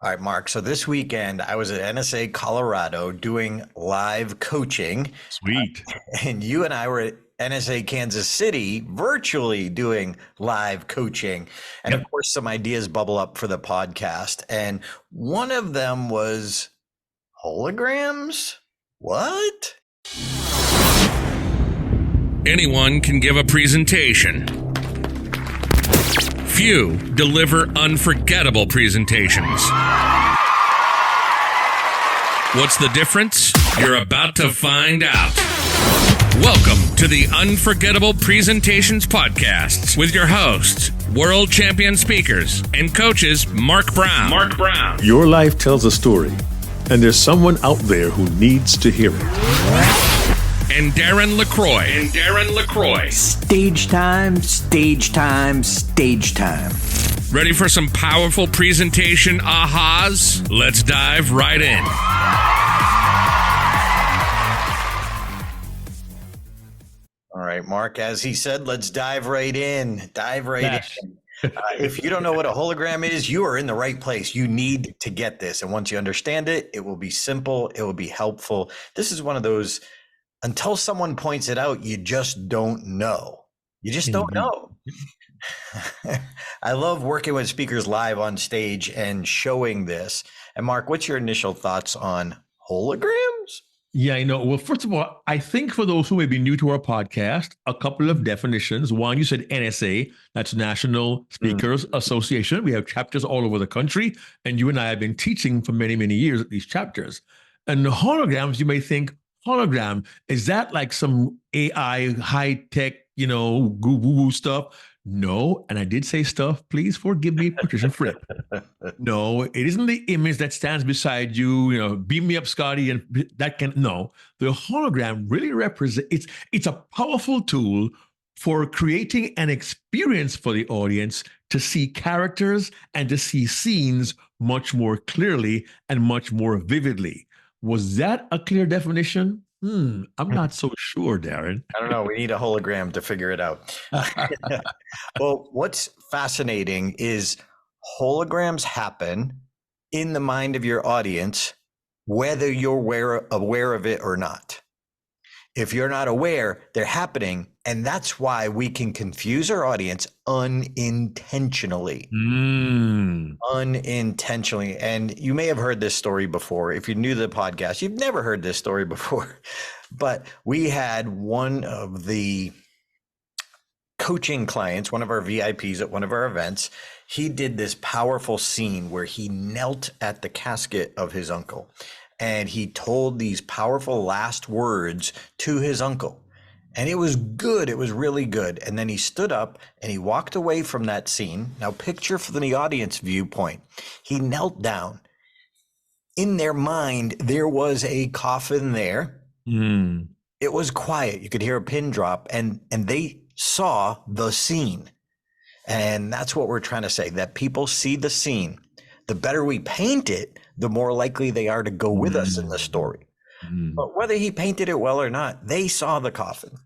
All right, Mark. So this weekend I was at NSA Colorado doing live coaching, Sweet. and you and I were at NSA Kansas City virtually doing live coaching. And of Yep. course, some ideas bubble up for the podcast. And one of them was holograms. What? Anyone can give a presentation. Few deliver unforgettable presentations. What's the difference? You're about to find out. Welcome to the Unforgettable Presentations Podcasts with your hosts, world champion speakers and coaches Mark Brown. Your life tells a story, and there's someone out there who needs to hear it. And Darren LaCroix. Stage time, stage time, stage time. Ready for some powerful presentation ahas? Let's dive right in. All right, Mark, as he said, let's dive right in. In. If you don't know what a hologram is, you are in the right place. You need to get this. And once you understand it, it will be simple. It will be helpful. This is one of those, until someone points it out, you just don't know. You just don't know. I love working with speakers live on stage and showing this. And Mark, what's your initial thoughts on holograms? Yeah, I know. Well, first of all, I think for those who may be new to our podcast, a couple of definitions. One, you said NSA, that's National Speakers Association. We have chapters all over the country, and you and I have been teaching for many, many years at these chapters. And the holograms, you may think, hologram, is that like some AI high-tech, woo-woo stuff? No, and I did say stuff. Please forgive me, Patricia Fripp. No, it isn't the image that stands beside you. Beam me up, Scotty, and that can no. The hologram really represents. It's a powerful tool for creating an experience for the audience to see characters and to see scenes much more clearly and much more vividly. Was that a clear definition? I'm not so sure, Darren. I don't know. We need a hologram to figure it out. Well, what's fascinating is holograms happen in the mind of your audience, whether you're aware of it or not. If you're not aware, they're happening. And that's why we can confuse our audience unintentionally. Unintentionally. And you may have heard this story before. If you're new to the podcast, you've never heard this story before. But we had one of the coaching clients, one of our VIPs at one of our events. He did this powerful scene where he knelt at the casket of his uncle. And he told these powerful last words to his uncle. And it was good. It was really good. And then he stood up and he walked away from that scene. Now picture from the audience viewpoint. He knelt down. In their mind, there was a coffin there. It was quiet. You could hear a pin drop and they saw the scene. And that's what we're trying to say, that people see the scene. The better we paint it, the more likely they are to go with us in the story. But whether he painted it well or not, they saw the coffin.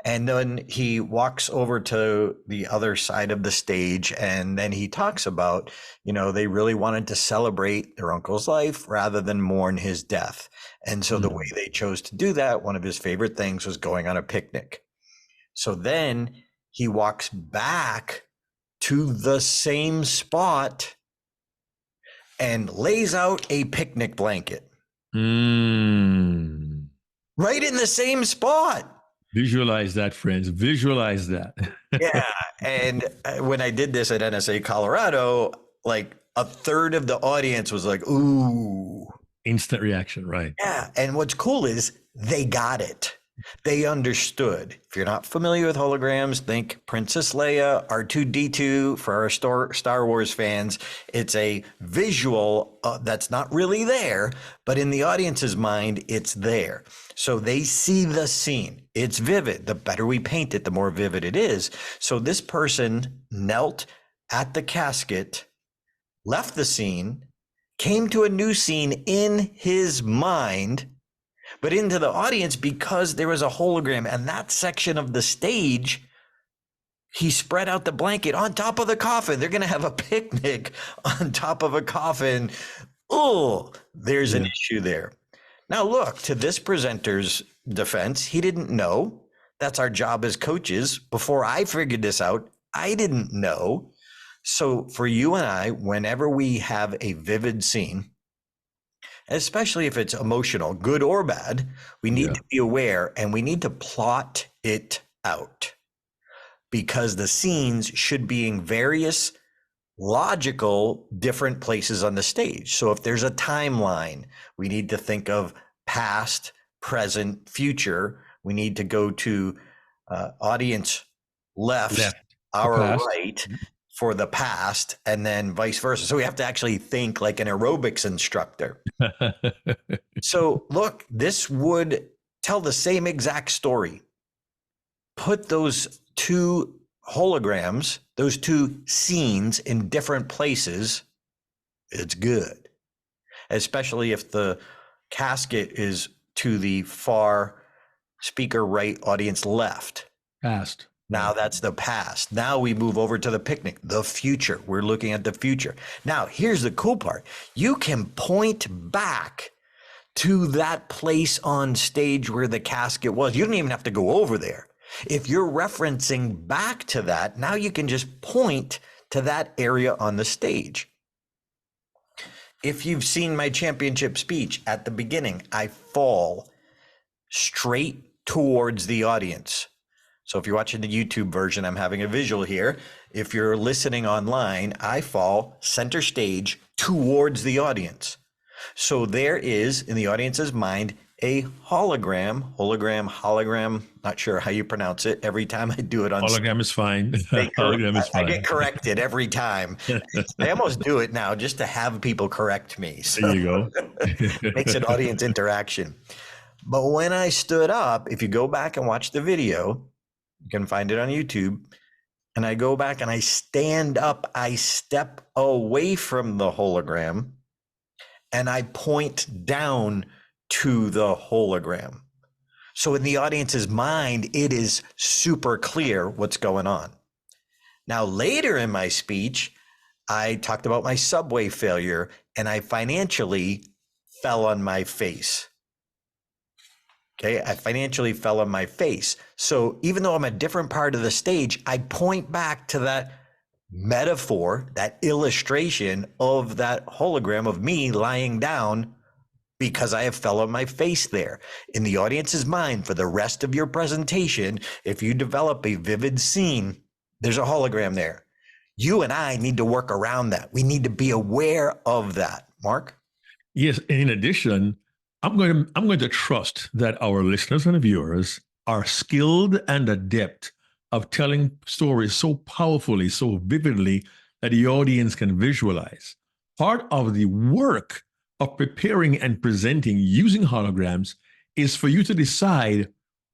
And then he walks over to the other side of the stage, and then he talks about, they really wanted to celebrate their uncle's life rather than mourn his death. And so the way they chose to do that, one of his favorite things was going on a picnic. So then he walks back to the same spot and lays out a picnic blanket. Right in the same spot. Visualize that, friends. Visualize that. Yeah. And when I did this at NSA Colorado, like a third of the audience was like, ooh. Instant reaction, right? Yeah. And what's cool is they got it. They understood. If you're not familiar with holograms, think Princess Leia, R2-D2 for our Star Wars fans. It's a visual that's not really there, but in the audience's mind, it's there. So they see the scene. It's vivid. The better we paint it, the more vivid it is. So this person knelt at the casket, left the scene, came to a new scene in his mind, but into the audience because there was a hologram, and that section of the stage He spread out the blanket on top of the coffin. They're going to have a picnic on top of a coffin. Oh, there's an issue there. Now, look, to this presenter's defense, he didn't know. That's our job as coaches. Before I figured this out, I didn't know. So for you and I, whenever we have a vivid scene, especially if it's emotional, good or bad, we need to be aware and we need to plot it out, because the scenes should be in various logical different places on the stage. So if there's a timeline, we need to think of past, present, future. We need to go to audience left, our right for the past, and then vice versa. So we have to actually think like an aerobics instructor. So look, this would tell the same exact story. Put those two holograms, those two scenes in different places, it's good. Especially if the casket is to the far speaker right, audience left. Past. Now that's the past. Now we move over to the picnic, the future. We're looking at the future. Now, here's the cool part. You can point back to that place on stage where the casket was. You don't even have to go over there. If you're referencing back to that, now you can just point to that area on the stage. If you've seen my championship speech at the beginning, I fall straight towards the audience. So if you're watching the YouTube version, I'm having a visual here. If you're listening online, I fall center stage towards the audience. So there is, in the audience's mind, a hologram, not sure how you pronounce it. Every time I do it on hologram is fine. Hologram is fine. I get corrected every time. I almost do it now just to have people correct me. So there you go. Makes an audience interaction. But when I stood up, if you go back and watch the video, you can find it on YouTube, and I go back and I stand up, I step away from the hologram, and I point down to the hologram. So in the audience's mind, it is super clear what's going on. Now, later in my speech, I talked about my subway failure, and I financially fell on my face. Okay, I financially fell on my face. So even though I'm a different part of the stage, I point back to that metaphor, that illustration of that hologram of me lying down because I have fell on my face there. In the audience's mind, for the rest of your presentation, if you develop a vivid scene, there's a hologram there. You and I need to work around that. We need to be aware of that. Mark? Yes, and in addition, I'm going to trust that our listeners and viewers are skilled and adept of telling stories so powerfully, so vividly that the audience can visualize. Part of the work of preparing and presenting using holograms is for you to decide,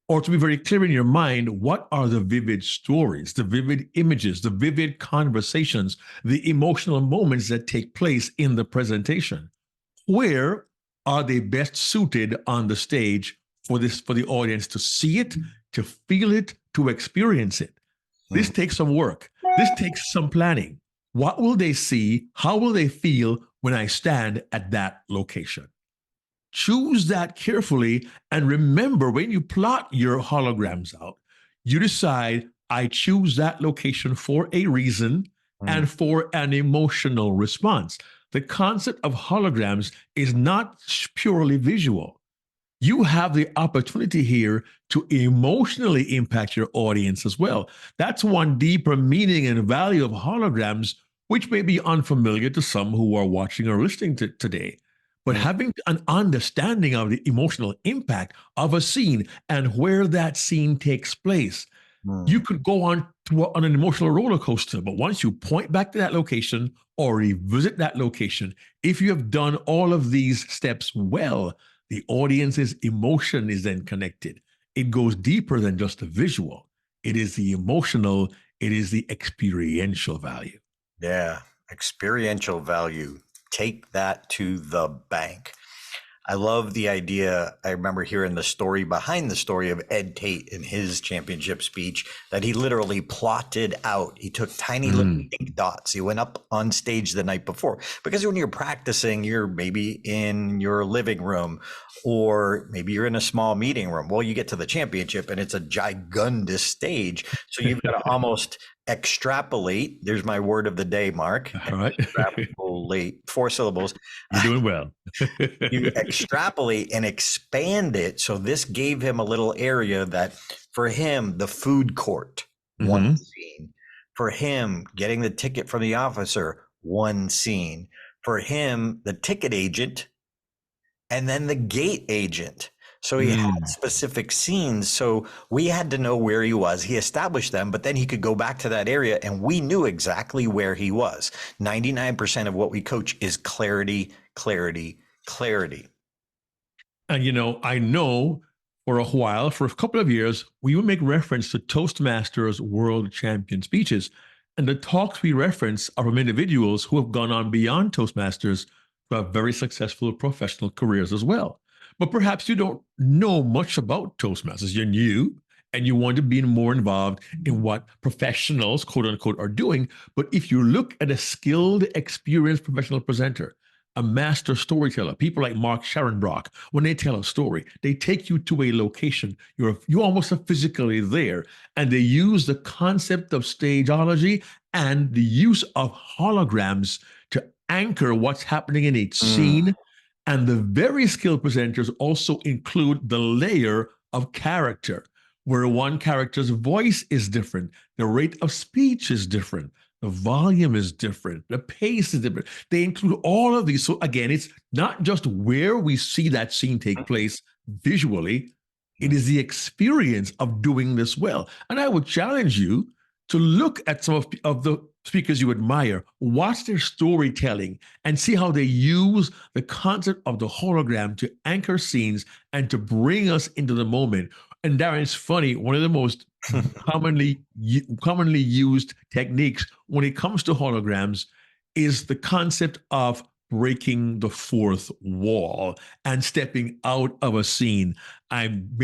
or to be very clear in your mind, what are the vivid stories, the vivid images, the vivid conversations, the emotional moments that take place in the presentation. Where are they best suited on the stage for the audience to see it, to feel it, to experience it? This takes some work. This takes some planning. What will they see? How will they feel when I stand at that location? Choose that carefully, and remember, when you plot your holograms out, you decide, I choose that location for a reason and for an emotional response. The concept of holograms is not purely visual. You have the opportunity here to emotionally impact your audience as well. That's one deeper meaning and value of holograms, which may be unfamiliar to some who are watching or listening to today. But having an understanding of the emotional impact of a scene and where that scene takes place, you could go on an emotional roller coaster. But once you point back to that location or revisit that location, if you have done all of these steps well, the audience's emotion is then connected. It goes deeper than just the visual. It is the emotional, it is the experiential value. Yeah, experiential value. Take that to the bank. I love the idea. I remember hearing the story behind the story of Ed Tate in his championship speech that he literally plotted out. He took tiny little ink dots. He went up on stage the night before, because when you're practicing, you're maybe in your living room or maybe you're in a small meeting room. Well, you get to the championship and it's a gigundous stage. So you've got to almost extrapolate. There's my word of the day, Mark. All right. Extrapolate, 4 syllables. You're doing well. You extrapolate and expand it. So this gave him a little area that for him, the food court, one scene. For him, getting the ticket from the officer, one scene. For him, the ticket agent, and then the gate agent. So he had specific scenes. So we had to know where he was. He established them, but then he could go back to that area and we knew exactly where he was. 99% of what we coach is clarity, clarity, clarity. And, I know for a while, for a couple of years, we would make reference to Toastmasters World Champion speeches. And the talks we reference are from individuals who have gone on beyond Toastmasters to have very successful professional careers as well. But perhaps you don't know much about Toastmasters. You're new and you want to be more involved in what professionals, quote unquote, are doing. But if you look at a skilled, experienced professional presenter, a master storyteller, people like Mark Sharonbrock, when they tell a story, they take you to a location. You almost are physically there. And they use the concept of stageology and the use of holograms to anchor what's happening in each scene. And the very skilled presenters also include the layer of character, where one character's voice is different, the rate of speech is different, the volume is different, the pace is different. They include all of these. So again, it's not just where we see that scene take place visually, it is the experience of doing this well. And I would challenge you to look at some of the speakers you admire, watch their storytelling, and see how they use the concept of the hologram to anchor scenes and to bring us into the moment. And Darren, it's funny, one of the most commonly used techniques when it comes to holograms is the concept of breaking the fourth wall and stepping out of a scene. I'm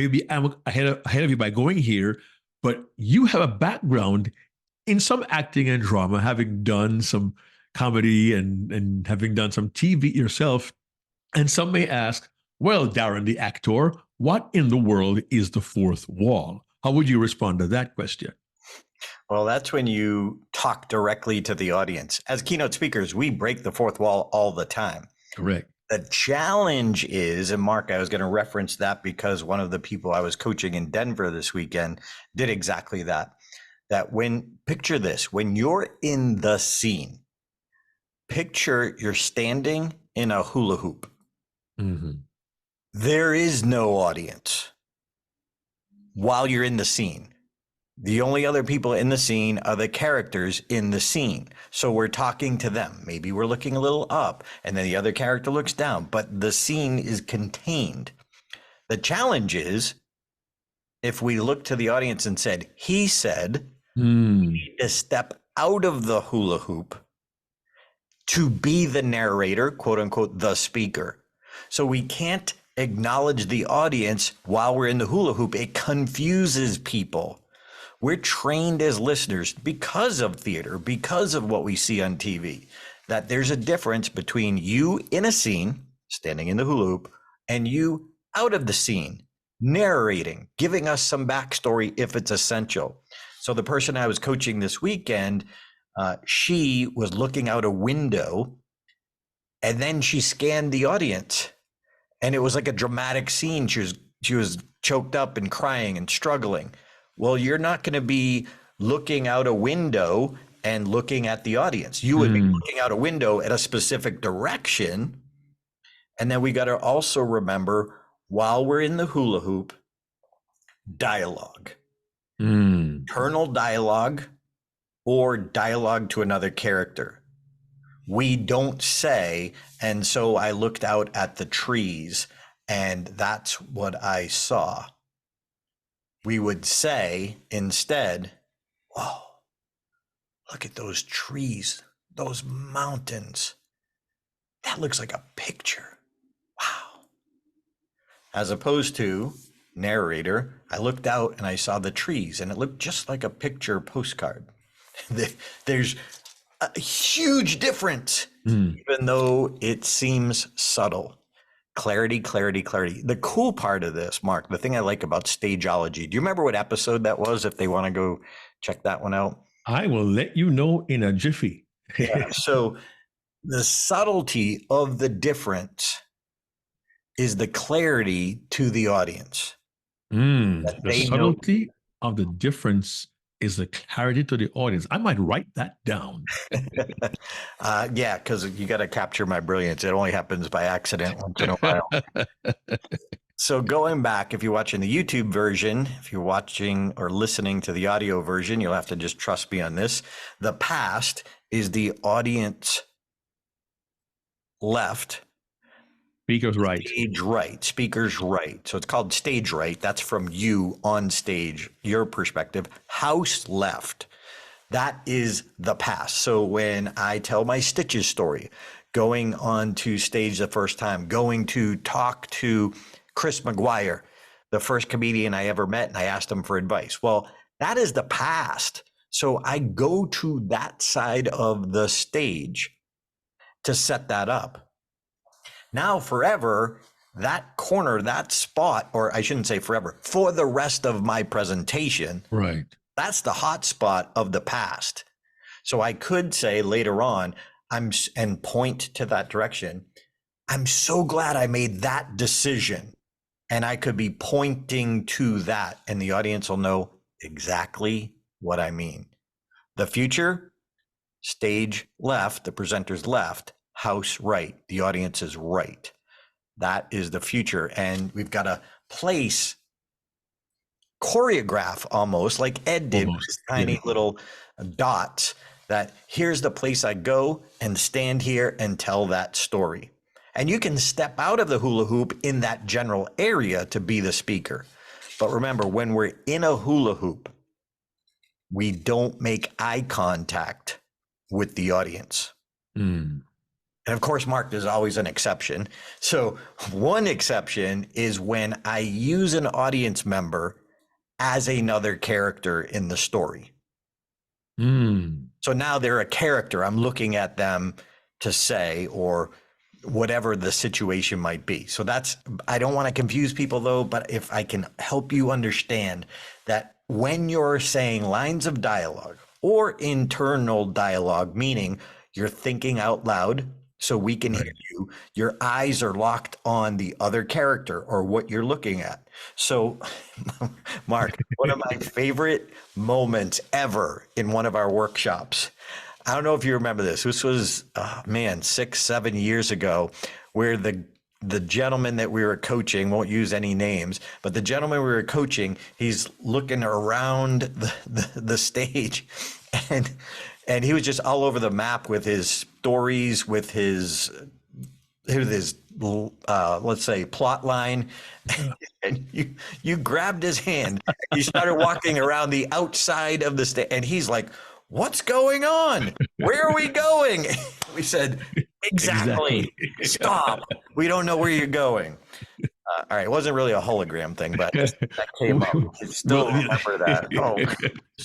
ahead of you by going here, but you have a background in some acting and drama, having done some comedy and having done some TV yourself. And some may ask, well, Darren, the actor, what in the world is the fourth wall? How would you respond to that question? Well, that's when you talk directly to the audience. As keynote speakers, we break the fourth wall all the time. Correct. The challenge is, and Mark, I was going to reference that because one of the people I was coaching in Denver this weekend did exactly that. Picture this, when you're in the scene, picture you're standing in a hula hoop. There is no audience while you're in the scene. The only other people in the scene are the characters in the scene. So we're talking to them. Maybe we're looking a little up and then the other character looks down, but the scene is contained. The challenge is if we look to the audience and said, he said, we need to step out of the hula hoop to be the narrator, quote unquote, the speaker. So we can't acknowledge the audience while we're in the hula hoop. It confuses people. We're trained as listeners because of theater, because of what we see on TV, that there's a difference between you in a scene, standing in the hula hoop, and you out of the scene, narrating, giving us some backstory if it's essential. So the person I was coaching this weekend, she was looking out a window and then she scanned the audience and it was like a dramatic scene. She was choked up and crying and struggling. Well, you're not going to be looking out a window and looking at the audience. You would be looking out a window at a specific direction. And then we got to also remember, while we're in the hula hoop, dialogue. Internal dialogue or dialogue to another character. We don't say, and so I looked out at the trees and that's what I saw. We would say instead, whoa, look at those trees, those mountains. That looks like a picture. Wow. as opposed to narrator. I looked out and I saw the trees, and it looked just like a picture postcard. There's a huge difference, even though it seems subtle. Clarity, clarity, clarity. The cool part of this, Mark, the thing I like about stageology, do you remember what episode that was if they want to go check that one out? I will let you know in a jiffy. Yeah. So the subtlety of the difference is the clarity to the audience. The they know- subtlety of the difference is the clarity to the audience. I might write that down. Yeah, because you got to capture my brilliance. It only happens by accident once in a while. So going back, if you're watching the YouTube version, if you're watching or listening to the audio version, you'll have to just trust me on this. The past is the audience left. Speaker's right. Stage right. Speaker's right. So it's called stage right. That's from you on stage, your perspective. House left. That is the past. So when I tell my Stitches story, going on to stage the first time, going to talk to Chris McGuire, the first comedian I ever met, and I asked him for advice. Well, that is the past. So I go to that side of the stage to set that up. Now, forever, that corner, that spot, or I shouldn't say forever, for the rest of my presentation, Right. that's the hot spot of the past. So I could say later on, and point to that direction. I'm so glad I made that decision. And I could be pointing to that, and the audience will know exactly what I mean. The future, stage left, the presenter's left, house right, the audience is right. That is the future. And we've got to place, choreograph almost like Ed did with his tiny little dots, that here's the place I go and stand here and tell that story. And you can step out of the hula hoop in that general area to be the speaker. But remember, when we're in a hula hoop, we don't make eye contact with the audience. And of course, Mark, there's always an exception. So one exception is when I use an audience member as another character in the story. So now they're a character. I'm looking at them to say, or whatever the situation might be. So that's, I don't want to confuse people though, but if I can help you understand that when you're saying lines of dialogue or internal dialogue, meaning you're thinking out loud so we can hear you, your eyes are locked on the other character or what you're looking at. So Mark, one of my favorite moments ever in one of our workshops, I don't know if you remember this. This was, 6-7 years ago, where the gentleman that we were coaching, won't use any names, but the gentleman we were coaching, he's looking around the stage, and he was just all over the map with his stories, with his let's say plot line, and you grabbed his hand. You started walking around the outside of the stage, and he's like, "What's going on? Where are we going?" We said, exactly. Stop. We don't know where you're going. All right. It wasn't really a hologram thing, but that came up. I still remember that.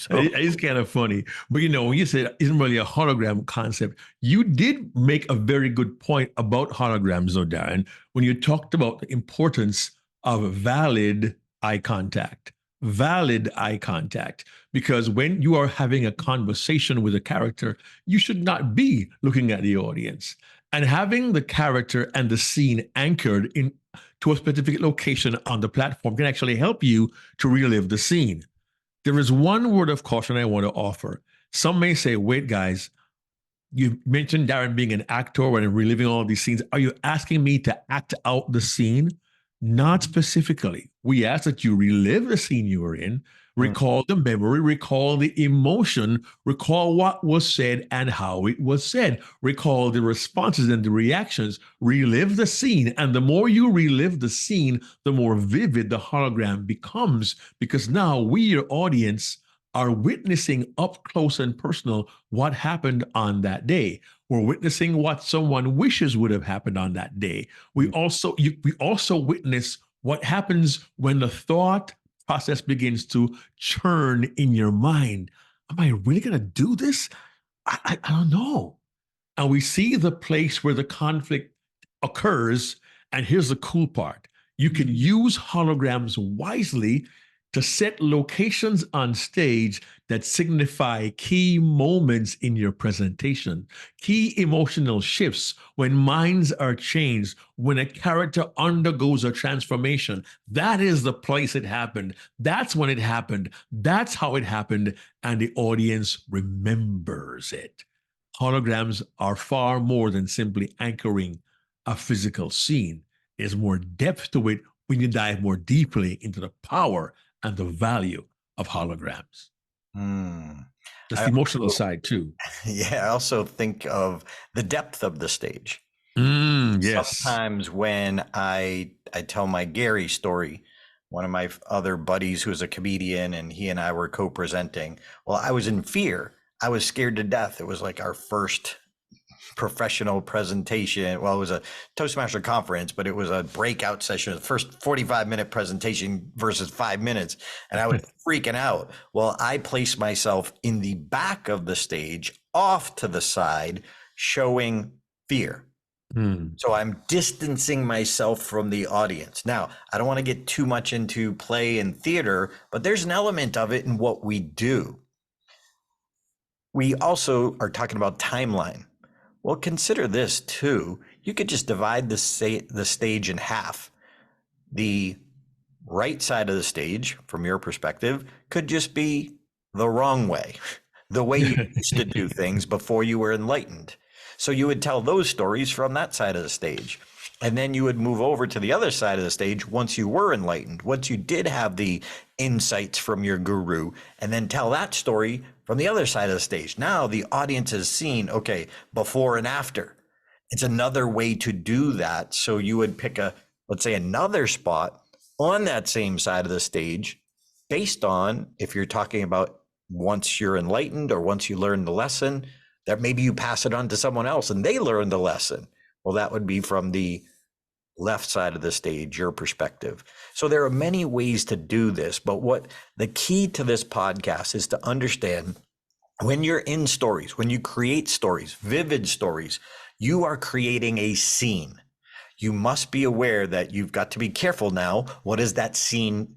It's kind of funny. But when you said it isn't really a hologram concept, you did make a very good point about holograms, though, Darren, when you talked about the importance of valid eye contact. Valid eye contact, because when you are having a conversation with a character, you should not be looking at the audience, and having the character and the scene anchored in to a specific location on the platform can actually help you to relive the scene. There is one word of caution I want to offer. Some may say, wait, guys, you mentioned Darren being an actor and reliving all these scenes. Are you asking me to act out the scene? Not specifically. We ask that you relive the scene you were in, recall the memory, recall the emotion, recall what was said and how it was said, recall the responses and the reactions, relive the scene. And the more you relive the scene, the more vivid the hologram becomes, because now we, your audience, are witnessing up close and personal what happened on that day. We're witnessing what someone wishes would have happened on that day. We also witness What happens when the thought process begins to churn in your mind? Am I really going to do this? I don't know. And we see the place where the conflict occurs. And here's the cool part. You can use holograms wisely to set locations on stage that signify key moments in your presentation, key emotional shifts, when minds are changed, when a character undergoes a transformation. That is the place it happened. That's when it happened. That's how it happened. And the audience remembers it. Holograms are far more than simply anchoring a physical scene. There's more depth to it when you dive more deeply into the power and the value of holograms. That's the emotional side too. Yeah, I also think of the depth of the stage. Yes. Sometimes when I tell my Gary story, one of my other buddies who's a comedian, and he and I were co-presenting. Well, I was in fear. I was scared to death. It was like our first professional presentation. Well, it was a Toastmaster conference, but it was a breakout session, the first 45-minute presentation versus 5 minutes. And I was freaking out. Well, I placed myself in the back of the stage, off to the side, showing fear. So I'm distancing myself from the audience. Now, I don't want to get too much into play and theater, but there's an element of it in what we do. We also are talking about timeline. Well, consider this too. You could just divide the stage in half. The right side of the stage, from your perspective, could just be the wrong way, the way you used to do things before you were enlightened. So you would tell those stories from that side of the stage. And then you would move over to the other side of the stage once you were enlightened, once you did have the insights from your guru, and then tell that story from the other side of the stage. Now the audience has seen, okay, before and after. It's another way to do that. So you would pick let's say another spot on that same side of the stage based on, if you're talking about once you're enlightened or once you learn the lesson, that maybe you pass it on to someone else and they learn the lesson. Well, that would be from the left side of the stage, your perspective. So there are many ways to do this, but what the key to this podcast is to understand, when you're in stories, when you create stories, vivid stories, you are creating a scene. You must be aware that you've got to be careful now. What does that scene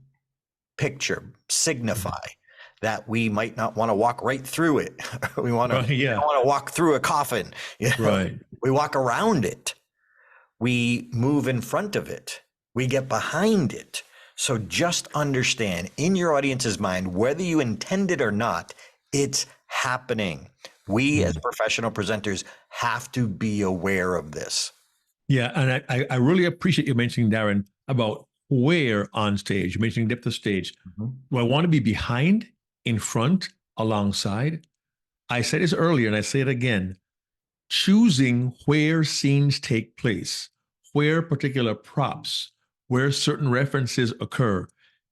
picture signify? That we might not want to walk right through it. We want to, we don't want to walk through a coffin. You know? Right. We walk around it. We move in front of it. We get behind it. So just understand, in your audience's mind, whether you intend it or not, it's happening. We as professional presenters have to be aware of this. Yeah, and I really appreciate you mentioning, Darren, about where on stage. You mentioned depth of stage. Do I want to be behind, in front, alongside? I said this earlier and I say it again. Choosing where scenes take place, where particular props, where certain references occur,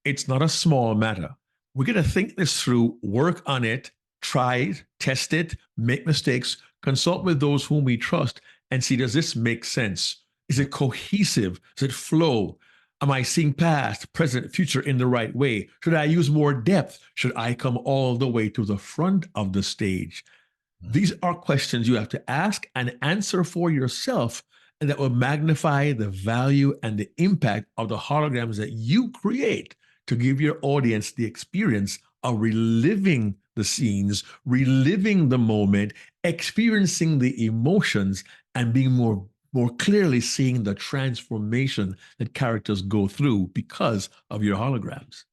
it's not a small matter. We're going to think this through, work on it, try it, test it, make mistakes, consult with those whom we trust, and see, does this make sense? Is it cohesive? Does it flow? Am I seeing past, present, future in the right way? Should I use more depth? Should I come all the way to the front of the stage? These are questions you have to ask and answer for yourself, and that will magnify the value and the impact of the holograms that you create to give your audience the experience of reliving the scenes, reliving the moment, experiencing the emotions, and being more clearly seeing the transformation that characters go through because of your holograms.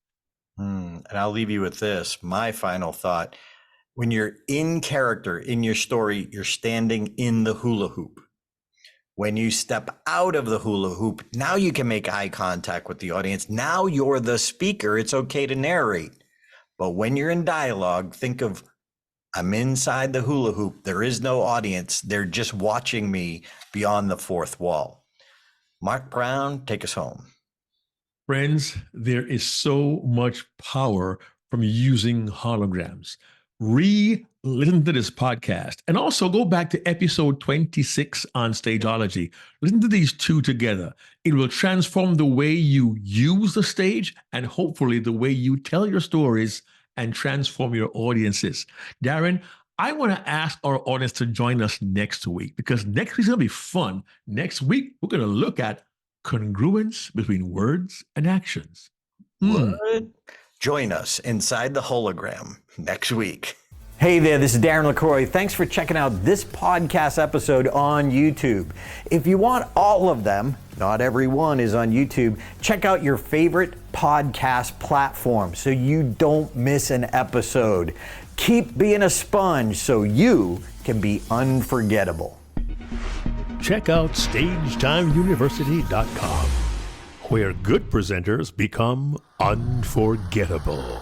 And I'll leave you with this, my final thought. When you're in character, in your story, you're standing in the hula hoop. When you step out of the hula hoop, now you can make eye contact with the audience. Now you're the speaker. It's okay to narrate. But when you're in dialogue, think of, I'm inside the hula hoop. There is no audience. They're just watching me beyond the fourth wall. Mark Brown, take us home. Friends, there is so much power from using holograms. re-listen to this podcast. And also go back to episode 26 on Stageology. Listen to these two together. It will transform the way you use the stage and hopefully the way you tell your stories and transform your audiences. Darren, I want to ask our audience to join us next week because next week's going to be fun. Next week, we're going to look at congruence between words and actions. What? Join us inside the hologram next week. Hey there, this is Darren LaCroix. Thanks for checking out this podcast episode on YouTube. If you want all of them, not every one is on YouTube, check out your favorite podcast platform so you don't miss an episode. Keep being a sponge so you can be unforgettable. Check out StagetimeUniversity.com, where good presenters become unforgettable.